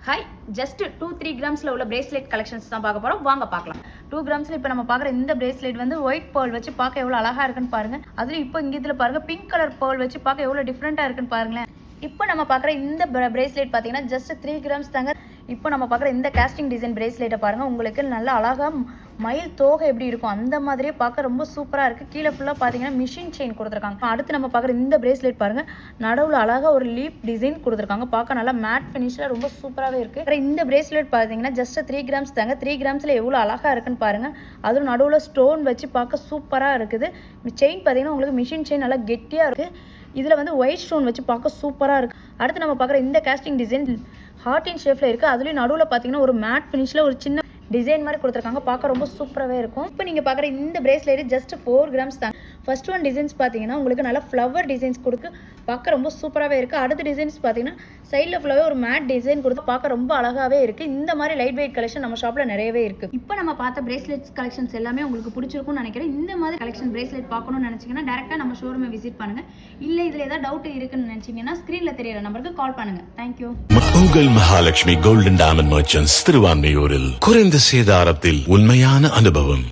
Hi, just 2-3 கிராம்ஸில் உள்ள bracelet collections தான் பார்க்க போகிறோம். வாங்க பார்க்கலாம். 2 கிராம்ஸில் இப்போ நம்ம பார்க்குற இந்த பிரேஸ்லெட் வந்து ஒயிட் பேர்ல் வச்சு பார்க்க எவ்வளோ அழகாக இருக்குன்னு பாருங்கள். அதுவும் இப்போ இங்கே இதில் பாருங்கள் பிங்க் கலர் பேர்ல் வச்சு பார்க்க எவ்வளோ டிஃப்ரெண்ட்டாக இருக்குன்னு பாருங்களேன். இப்போ நம்ம பார்க்குற இந்த பிரேஸ்லெட் பார்த்தீங்கன்னா ஜஸ்ட் 3 கிராம்ஸ் தாங்க. இப்போ நம்ம பார்க்குற இந்த காஸ்டிங் டிசைன் பிரேஸ்லெட்டை பாருங்கள். உங்களுக்கு நல்லா அழகாக மயில் தோகை எப்படி இருக்கும் அந்த மாதிரியே பார்க்க ரொம்ப சூப்பராக இருக்குது. கீழே ஃபுல்லாக பார்த்தீங்கன்னா மிஷின் செயின் கொடுத்துருக்காங்க. அடுத்து நம்ம பார்க்குற இந்த பிரேஸ்லெட் பாருங்கள், நடுவில் அழகாக ஒரு லீப் டிசைன் கொடுத்துருக்காங்க. பார்க்க நல்லா மேட் ஃபினிஷில் ரொம்ப சூப்பராகவே இருக்குது. இந்த பிரேஸ்லெட் பார்த்தீங்கன்னா ஜஸ்ட் 3 கிராம்ஸ் தாங்க. 3 கிராம்ஸில் எவ்வளோ அழகாக இருக்குன்னு பாருங்கள். அதுவும் நடுவில் ஸ்டோன் வச்சு பார்க்க சூப்பராக இருக்குது. செயின் பார்த்தீங்கன்னா உங்களுக்கு மிஷின் செயின் நல்லா கெட்டியாக இருக்குது. இதில் வந்து ஒயிட் ஸ்டோன் வச்சு பார்க்க சூப்பராக இருக்குது. அடுத்து நம்ம பார்க்குற இந்த காஸ்டிங் டிசைன் ஹார்ட் இன் ஷேப்பில் இருக்குது. அதுலேயும் நடுவில் பார்த்தீங்கன்னா ஒரு மேட் ஃபினிஷில் ஒரு சின்ன டிசைன் மாதிரி கொடுத்துருக்காங்க. பார்க்க ரொம்ப சூப்பராகவே இருக்கும். இப்போ நீங்கள் பார்க்குற இந்த பிரேஸ்லெட் ஜஸ்ட் 4 கிராம்ஸ் தான். ஃபர்ஸ்ட் ஒன் டிசைன்ஸ் பார்த்தீங்கன்னா உங்களுக்கு நல்லா ஃப்ளவர் டிசைன்ஸ் கொடுத்து பார்க்க ரொம்ப சூப்பராகவே இருக்குது. அடுத்த டிசைன்ஸ் பார்த்தீங்கன்னா சைடில் ஃபுல்லாகவே ஒரு மேட் டிசைன் கொடுத்து பார்க்க ரொம்ப அழகாகவே இருக்குது. இந்த மாதிரி லைட் வெயிட் கலெக்ஷன் நம்ம ஷாப்பில் நிறையவே இருக்குது. இப்போ நம்ம பார்த்த பிரேஸ்லெட்ஸ் கலெக்ஷன்ஸ் எல்லாமே உங்களுக்கு பிடிச்சிருக்கும்னு நினைக்கிறேன். இந்த மாதிரி கலெக்ஷன் பிரேஸ்லெட் பார்க்கணும்னு நினச்சிங்கன்னா டேரெக்டாக நம்ம ஷோரூமை விசிட் பண்ணுங்கள். இல்லை இதில் ஏதாவது டவுட் இருக்குன்னு நினச்சிங்கன்னா ஸ்க்ரீனில் தெரியற நம்பருக்கு கால் பண்ணுங்கள். தேங்க்யூ. உங்கள் மகாலட்சுமி கோல்டன் டைமண்ட் மர்ச்சன்ட்ஸ் திருவான்மையூரில் குறைந்த சேதாரத்தில் உண்மையான அனுபவம்.